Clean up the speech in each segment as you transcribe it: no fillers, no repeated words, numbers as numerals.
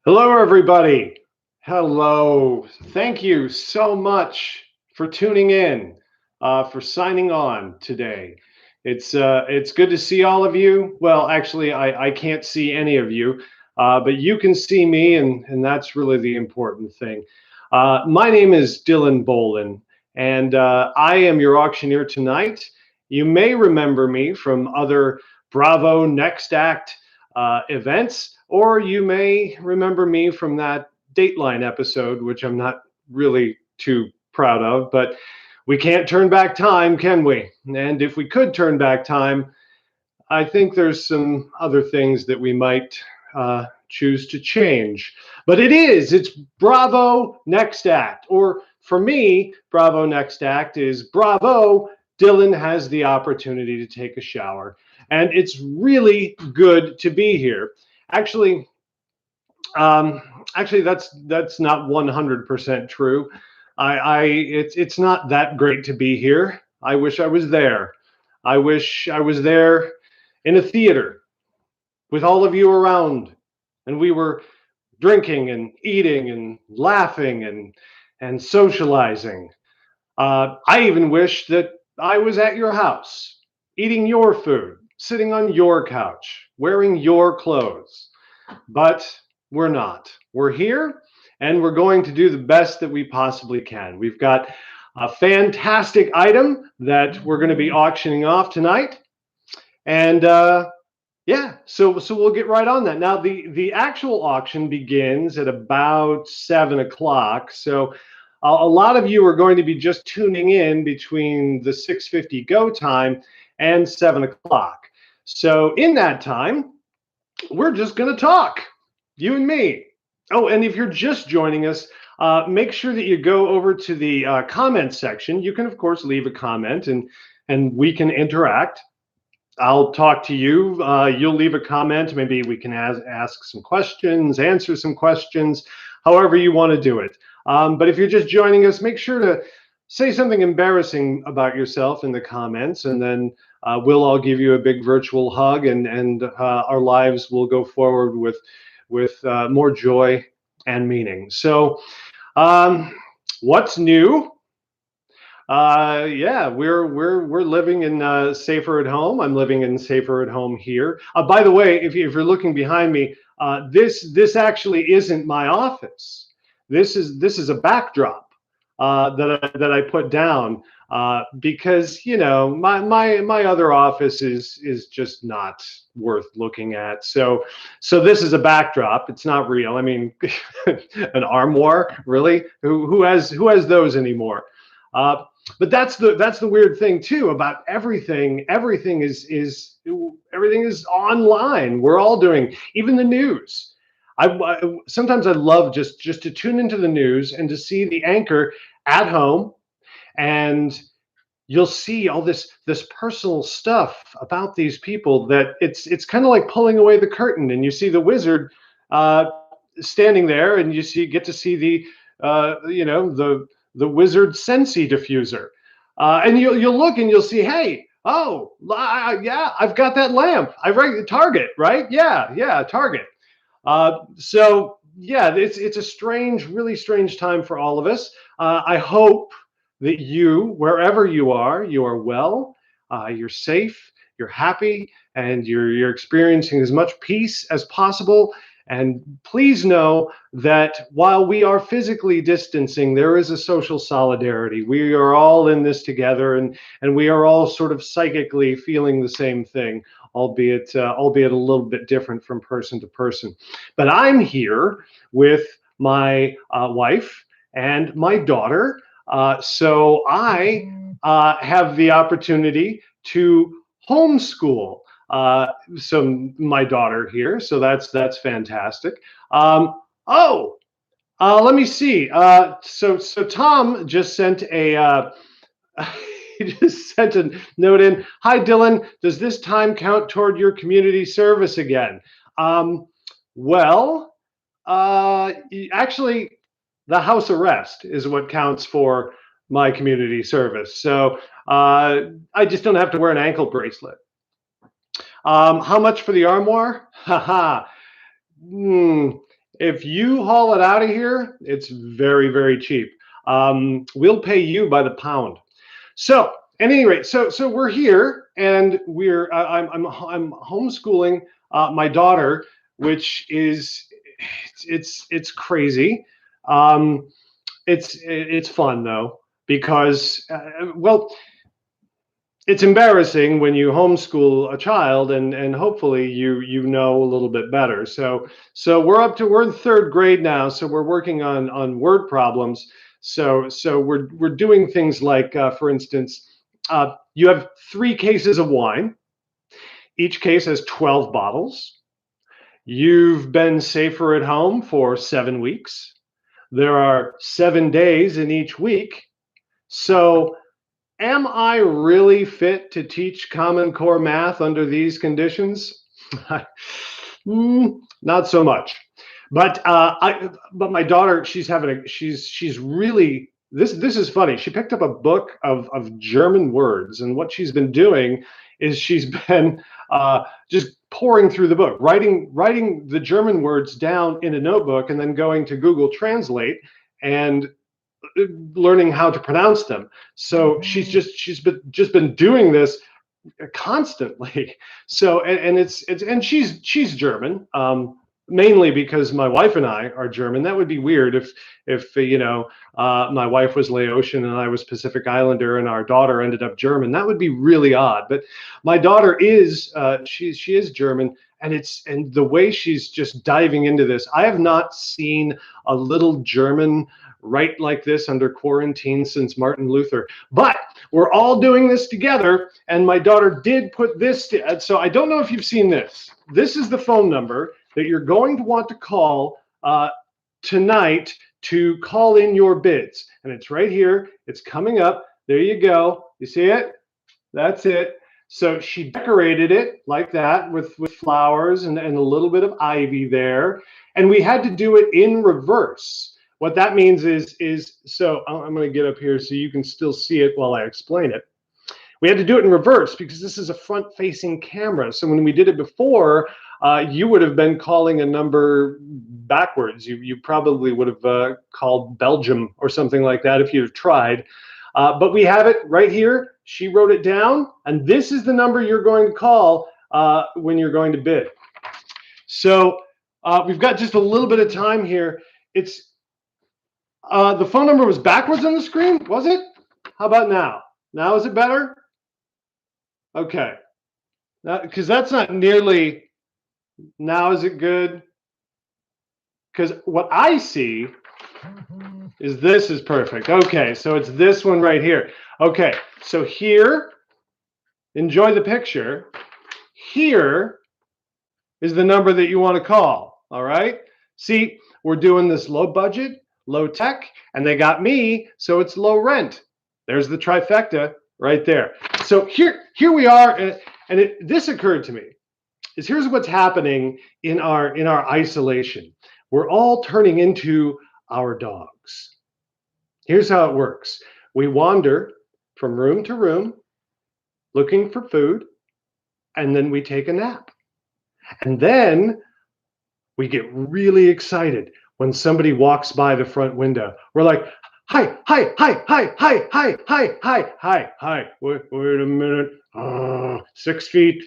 Hello, everybody. Hello. Thank you so much for tuning in, for signing on today. It's good to see all of you. Well, actually, I can't see any of you, but you can see me, and that's really the important thing. My name is Dylan Bolin, and I am your auctioneer tonight. You may remember me from other Bravo Next Act events, or you may remember me from that Dateline episode, which I'm not really too proud of, but we can't turn back time, can we? And if we could turn back time, I think there's some other things that we might choose to change. But it's Bravo Next Act. Or for me, Bravo Next Act is Bravo, Dylan has the opportunity to take a shower. And it's really good to be here. Actually, um, that's not 100% true. It's not that great to be here. I wish I was there. I wish I was there in a theater with all of you around, and we were drinking and eating and laughing and socializing. I even wish that I was at your house, eating your food, sitting on your couch, wearing your clothes. But we're not. We're here, and we're going to do the best that we possibly can. We've got a fantastic item that we're going to be auctioning off tonight, and yeah, so we'll get right on that. Now, the actual auction begins at about 7 o'clock. So a lot of you are going to be just tuning in between the 6:50 go time and 7 o'clock. So in that time, we're just going to talk, you and me. Oh, and if you're just joining us, make sure that you go over to the comment section. You can, of course, leave a comment, and we can interact. I'll talk to you. You'll leave a comment. Maybe we can ask some questions, answer some questions, however you want to do it. But if you're just joining us, make sure to say something embarrassing about yourself in the comments, and then we'll all give you a big virtual hug, and our lives will go forward with more joy and meaning. So, what's new? Yeah, we're living in safer at home. I'm living in safer at home here. By the way, if you're looking behind me, this actually isn't my office. This is a backdrop that I put down because my other office is just not worth looking at. So this is a backdrop. It's not real. I mean, an armoire, really? Who has those anymore? But that's the weird thing too about everything. Everything is online. We're all doing, even the news. Sometimes I love just to tune into the news and to see the anchor at home, and you'll see all this personal stuff about these people that it's kind of like pulling away the curtain, and you see the wizard uh, standing there, and get to see the wizard Sensi diffuser, and you'll look and you'll see, hey, oh, yeah, I've got that lamp. I write Target, right? Yeah, Target. So yeah, it's a strange, really strange time for all of us. I hope that you, wherever you are well, you're safe, you're happy, and you're experiencing as much peace as possible. And please know that while we are physically distancing, there is a social solidarity. We are all in this together, and we are all sort of psychically feeling the same thing, albeit a little bit different from person to person. But I'm here with my wife and my daughter, so I have the opportunity to homeschool. So my daughter here, so that's fantastic. Oh, let me see. So Tom just sent he just sent a note in. Hi, Dylan. Does this time count toward your community service again? Um, well, actually, the house arrest is what counts for my community service. So I just don't have to wear an ankle bracelet. How much for the armoire? Haha. Hmm. If you haul it out of here, it's very, very cheap. We'll pay you by the pound. So, at any rate, so we're here, and I'm homeschooling my daughter, which is it's crazy. Um, it's fun though because well, it's embarrassing when you homeschool a child and hopefully you know a little bit better. So we're in third grade now, so we're working on word problems. So we're doing things like for instance, you have 3 cases of wine. Each case has 12 bottles. You've been safer at home for 7 weeks. There are 7 days in each week. So am I really fit to teach Common Core math under these conditions? Not so much. But my daughter, she's really this is funny. She picked up a book of German words, and what she's been doing is she's been just pouring through the book, writing the German words down in a notebook, and then going to Google Translate and learning how to pronounce them. So she's been doing this constantly. So and she's German, mainly because my wife and I are German. That would be weird if my wife was Laotian and I was Pacific Islander and our daughter ended up German. That would be really odd. But my daughter is she is German. And the way she's just diving into this, I have not seen a little German write like this under quarantine since Martin Luther. But we're all doing this together, and my daughter did put this so I don't know if you've seen this. This is the phone number that you're going to want to call tonight to call in your bids, and it's right here. It's coming up. There you go. You see it? That's it. So she decorated it like that with flowers and a little bit of ivy there, and we had to do it in reverse. What that means is so I'm going to get up here so you can still see it while I explain it. We had to do it in reverse because this is a front-facing camera. So when we did it before, you would have been calling a number backwards. You probably would have called Belgium or something like that if you'd have tried. But we have it right here. She wrote it down, and this is the number you're going to call when you're going to bid. So we've got just a little bit of time here. It's the phone number was backwards on the screen, was it? How about now? Now is it better? Okay. Because that's not nearly, now is it good? Because what I see is this is perfect. Okay, so it's this one right here. Okay, so here, enjoy the picture. Here is the number that you want to call, all right? See, we're doing this low budget, low tech, and they got me, so it's low rent. There's the trifecta right there. So here we are, and this occurred to me. Is here's what's happening in our isolation. We're all turning into our dogs. Here's how it works. We wander from room to room looking for food, and then we take a nap. And then we get really excited when somebody walks by the front window. We're like, hi, hi, hi, hi, hi, hi, hi, hi, hi, hi. Wait a minute. 6 feet.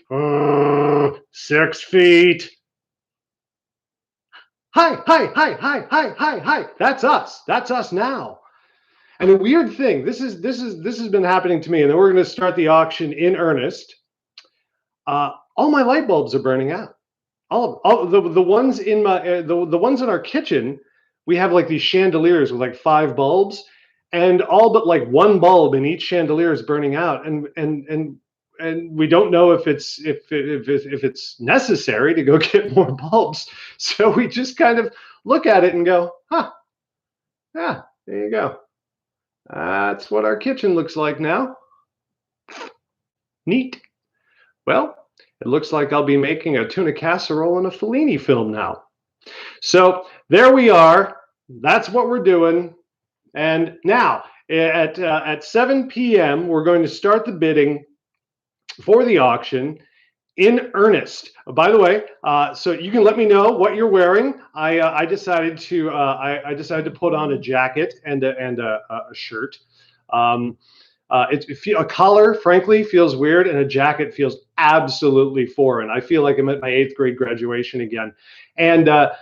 6 feet. Hi, hi, hi, hi, hi, hi, hi. That's us. That's us now. And the weird thing, this has been happening to me, and then we're going to start the auction in earnest. All my light bulbs are burning out. All the ones in my the ones in our kitchen, we have like these chandeliers with like 5 bulbs, and all but like 1 bulb in each chandelier is burning out, and we don't know if it's necessary to go get more bulbs. So we just kind of look at it and go, huh, yeah, there you go. That's what our kitchen looks like now. Neat. Well, it looks like I'll be making a tuna casserole and a Fellini film now. So there we are. That's what we're doing. And now at 7 p.m., we're going to start the bidding for the auction. in earnest. By the way, so you can let me know what you're wearing. I decided to I decided to put on a jacket and a shirt. Um, a collar, frankly, feels weird, and a jacket feels absolutely foreign. I feel like I'm at my 8th grade graduation again. And a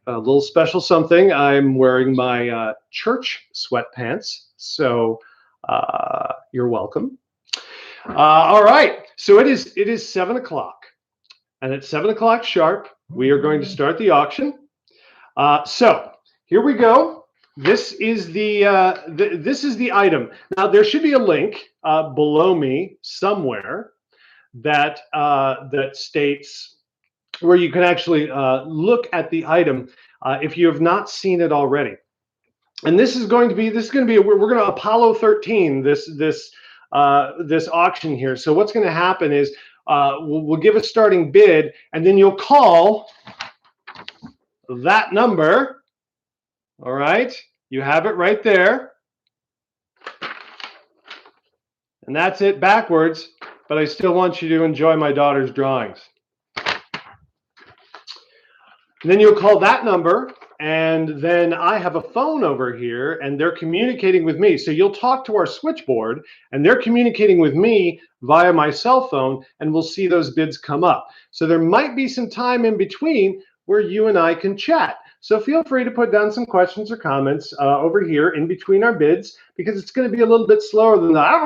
little special something. I'm wearing my church sweatpants. So you're welcome. All right. So it is 7 o'clock, and at 7 o'clock sharp, we are going to start the auction. So here we go. This is this is the item. Now there should be a link below me somewhere that that states where you can actually look at the item if you have not seen it already. And this is going to be we're going to Apollo 13 this auction here. So what's going to happen is we'll give a starting bid, and then you'll call that number. All right, you have it right there. And that's it backwards, but I still want you to enjoy my daughter's drawings. And then you'll call that number, and then I have a phone over here, and they're communicating with me. So you'll talk to our switchboard, and they're communicating with me via my cell phone, and we'll see those bids come up. So there might be some time in between where you and I can chat. So feel free to put down some questions or comments over here in between our bids, because it's going to be a little bit slower than that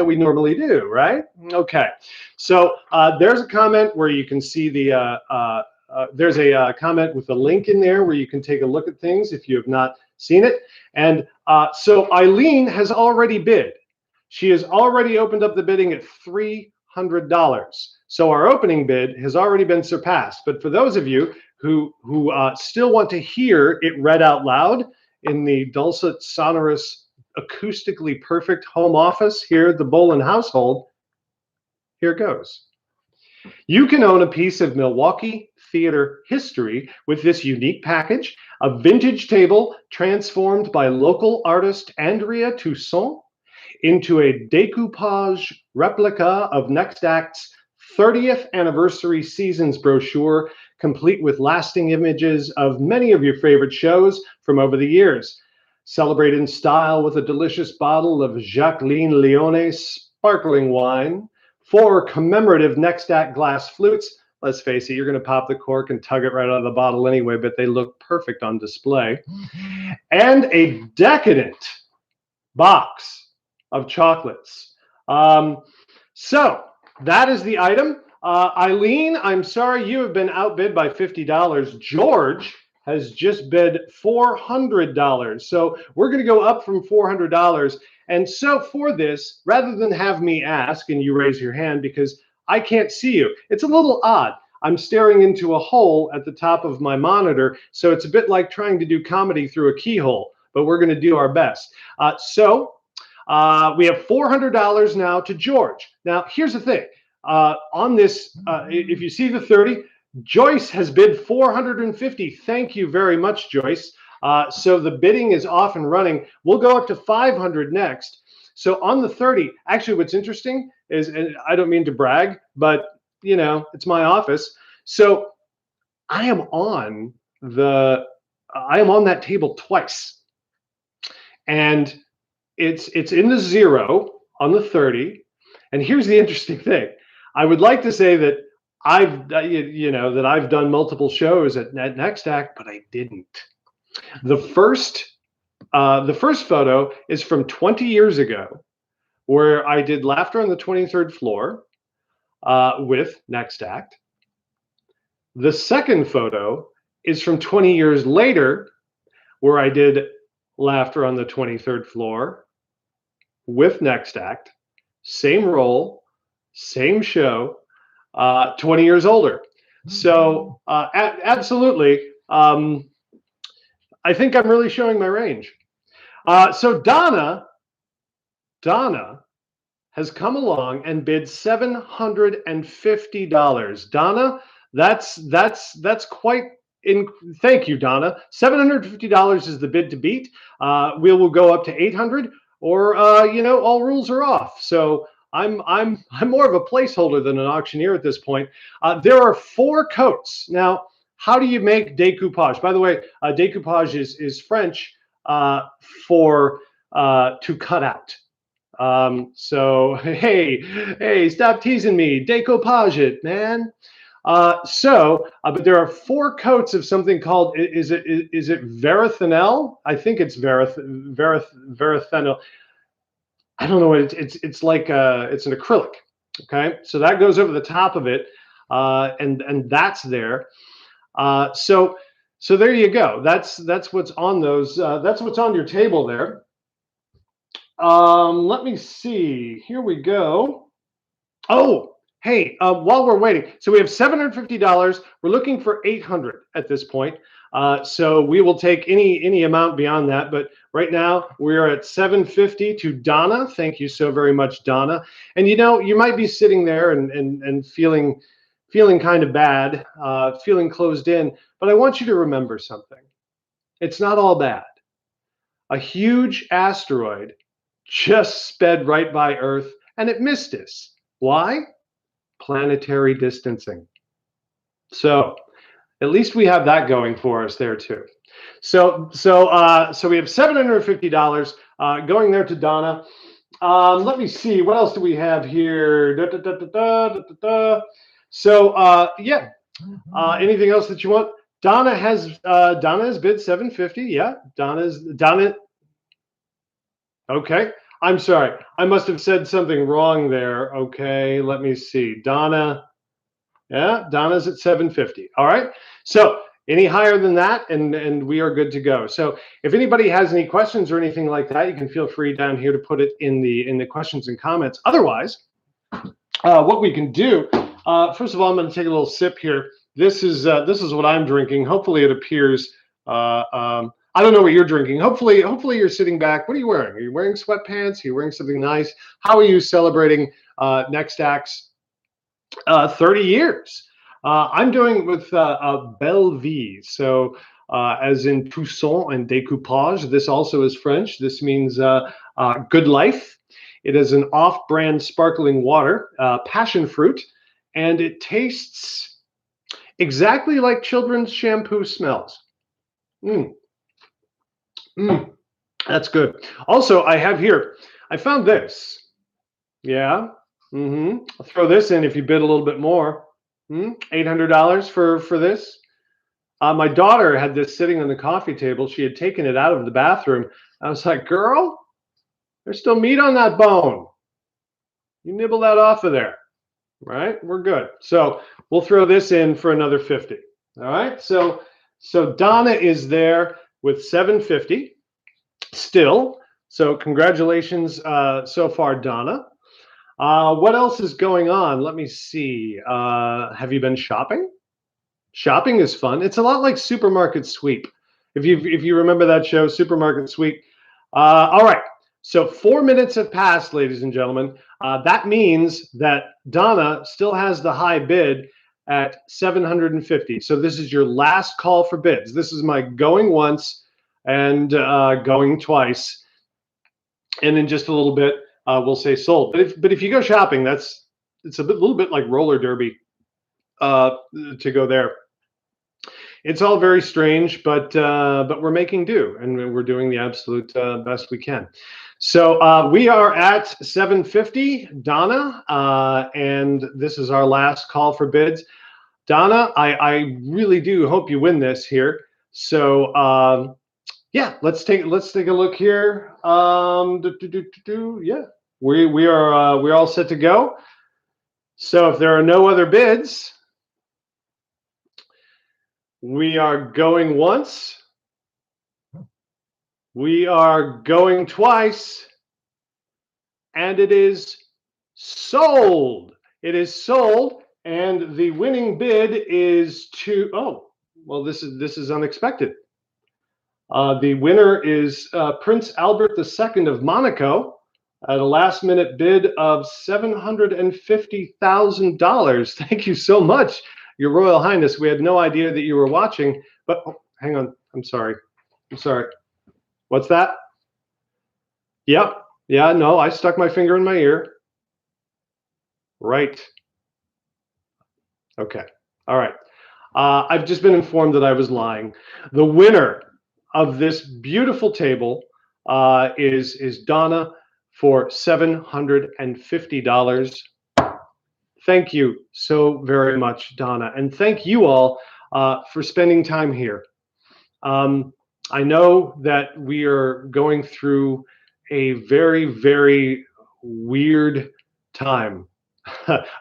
we normally do, right? Okay. So there's a comment where you can see there's a comment with a link in there where you can take a look at things if you have not seen it. And so Eileen has already bid. She has already opened up the bidding at $300. So our opening bid has already been surpassed. But for those of you who still want to hear it read out loud in the dulcet, sonorous, acoustically perfect home office here at the Bolin household, here goes. You can own a piece of Milwaukee theater history with this unique package, a vintage table transformed by local artist Andrea Toussaint into a decoupage replica of Next Act's 30th anniversary seasons brochure, complete with lasting images of many of your favorite shows from over the years. Celebrate in style with a delicious bottle of Jacqueline Leonne Sparkling Wine, 4 commemorative Next Act glass flutes. Let's face it, you're going to pop the cork and tug it right out of the bottle anyway, but they look perfect on display. And a decadent box of chocolates. So that is the item. Eileen, I'm sorry, you have been outbid by $50. George has just bid $400. So we're going to go up from $400. And so for this, rather than have me ask and you raise your hand because I can't see you, it's a little odd. I'm staring into a hole at the top of my monitor, so it's a bit like trying to do comedy through a keyhole, but we're going to do our best. We have $400 now to George. Now, here's the thing. On this, if you see the 30, Joyce has bid $450. Thank you very much, Joyce. So the bidding is off and running. We'll go up to $500 next. So on the 30, actually what's interesting is, and I don't mean to brag, but you know, it's my office. So I am on that table twice. And it's in the 0 on the 30. And here's the interesting thing. I would like to say that I've done multiple shows at Next Act, but I didn't. The first photo is from 20 years ago, where I did Laughter on the 23rd Floor with Next Act. The second photo is from 20 years later, where I did Laughter on the 23rd Floor with Next Act. Same role, same show, 20 years older. So absolutely, I think I'm really showing my range. So Donna has come along and bid $750. Donna, that's quite thank you, Donna. $750 is the bid to beat. We will go up to $800, or all rules are off. So I'm more of a placeholder than an auctioneer at this point. There are 4 coats. Now, how do you make decoupage? By the way, decoupage is French for to cut out. So hey, stop teasing me. Decoupage it, man. But there are 4 coats of something called, is it verithanel? I think it's verithanel. I don't know what it's like. It's an acrylic. Okay, so that goes over the top of it, and that's there. So there you go. That's what's on those. That's what's on your table there. Let me see. Here we go. Oh, hey, while we're waiting, so we have $750. We're looking for 800 at this point. So we will take any amount beyond that. But right now we're at 750 to Donna. Thank you so very much, Donna. And you might be sitting there and feeling kind of bad, feeling closed in. But I want you to remember something. It's not all bad. A huge asteroid just sped right by Earth and it missed us. Why? Planetary distancing. So at least we have that going for us there too. So we have $750 going there to Donna. Let me see, what else do we have here? So yeah, anything else that you want? Donna has bid 750. Yeah, Donna. Okay, I'm sorry. I must have said something wrong there. Okay, let me see. Donna. Yeah, Donna's at 750. All right. So any higher than that, and we are good to go. So if anybody has any questions or anything like that, you can feel free down here to put it in the questions and comments. Otherwise, what we can do, first of all, I'm going to take a little sip here. This is what I'm drinking. Hopefully it appears. I don't know what you're drinking. Hopefully you're sitting back. What are you wearing? Are you wearing sweatpants? Are you wearing something nice? How are you celebrating Next Act's 30 years? I'm doing it with Belle Vie. So as in Toussaint and decoupage, this also is French. This means good life. It is an off-brand sparkling water, passion fruit, and it tastes exactly like children's shampoo smells. That's good. Also, I have here, I found this. Yeah. I'll throw this in if you bid a little bit more. $800 for this. My daughter had this sitting on the coffee table. She had taken it out of the bathroom. I was like, girl, there's still meat on that bone. You nibble that off of there. Right? We're good. So we'll throw this in for another 50. All right. So Donna is there with 750 still. So congratulations so far, Donna. What else is going on? Let me see. Have you been shopping? Shopping is fun. It's a lot like Supermarket Sweep. If you remember that show, Supermarket Sweep. All right. So 4 minutes have passed, ladies and gentlemen. That means that Donna still has the high bid at 750. So this is your last call for bids. This is my going once and going twice. And in just a little bit, we'll say sold. But if you go shopping, it's a little bit like roller derby to go there. It's all very strange, but we're making do, and we're doing the absolute best we can. So we are at 750, Donna, and this is our last call for bids. Donna, I really do hope you win this here. So yeah, let's take a look here. Yeah, we're all set to go. So if there are no other bids, we are going once. We are going twice. And it is sold. It is sold. And the winning bid is well, this is unexpected. The winner is Prince Albert II of Monaco at a last-minute bid of $750,000. Thank you so much, Your Royal Highness. We had no idea that you were watching, but hang on. I'm sorry. What's that? Yep. Yeah, no, I stuck my finger in my ear. Right. Okay. All right. I've just been informed that I was lying. The winner of this beautiful table is Donna for $750. Thank you so very much, Donna, and thank you all for spending time here. I know that we are going through a very, very weird time,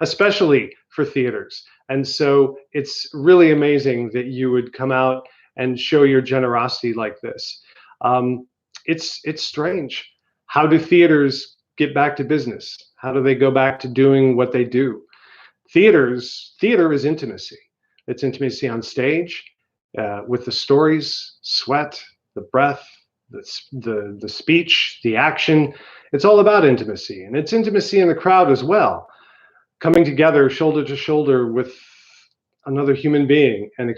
especially for theaters. And so it's really amazing that you would come out and show your generosity like this. It's strange. How do theaters get back to business? How do they go back to doing what they do? Theater is intimacy. It's intimacy on stage with the stories, sweat, the breath, the speech, the action. It's all about intimacy, and it's intimacy in the crowd as well, coming together shoulder to shoulder with another human being and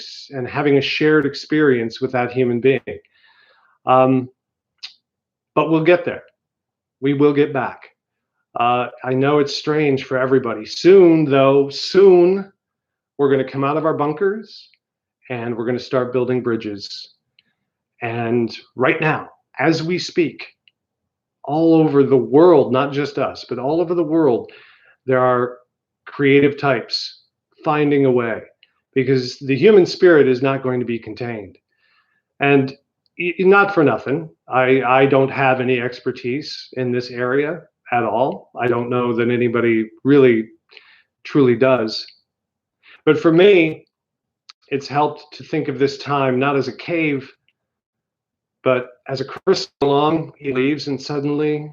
having a shared experience with that human being. But we'll get there. We will get back. I know it's strange for everybody. Soon, though, we're going to come out of our bunkers and we're going to start building bridges. And right now, as we speak, all over the world, not just us, but all over the world, there are creative types finding a way, because the human spirit is not going to be contained. And not for nothing, I don't have any expertise in this area at all. I don't know that anybody really truly does. But for me, it's helped to think of this time not as a cave, but as a crystal along he leaves, and suddenly,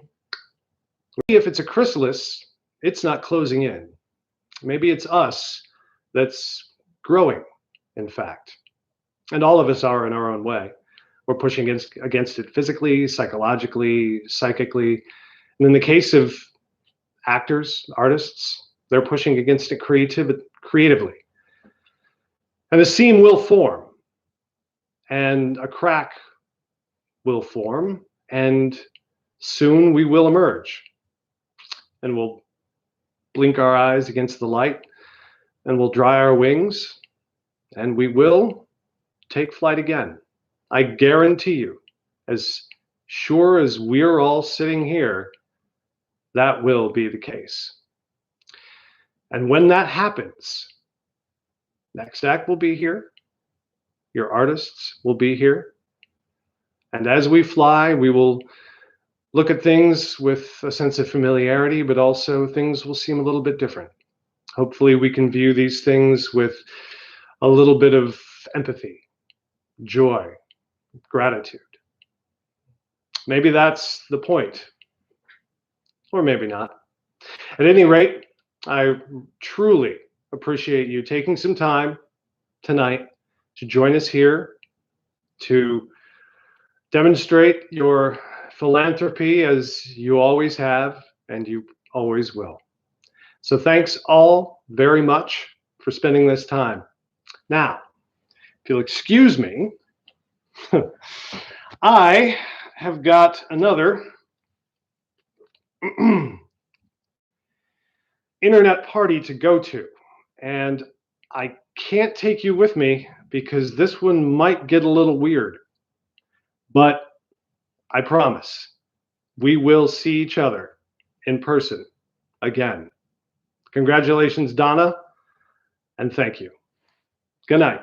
if it's a chrysalis, it's not closing in. Maybe it's us that's growing, in fact. And all of us are in our own way. We're pushing against it physically, psychologically, psychically. And in the case of actors, artists, they're pushing against it creatively. And a seam will form, and a crack will form, and soon we will emerge. And we'll blink our eyes against the light, and we'll dry our wings, and we will take flight again. I guarantee you, as sure as we're all sitting here, that will be the case. And when that happens, Next Act will be here. Your artists will be here. And as we fly, we will look at things with a sense of familiarity, but also things will seem a little bit different. Hopefully we can view these things with a little bit of empathy, joy, gratitude. Maybe that's the point, or maybe not. At any rate, I truly appreciate you taking some time tonight to join us here, to demonstrate your philanthropy as you always have and you always will. So thanks all very much for spending this time. Now, if you'll excuse me, I have got another internet party to go to, and I can't take you with me because this one might get a little weird, but I promise we will see each other in person again. Congratulations, Donna, and thank you. Good night.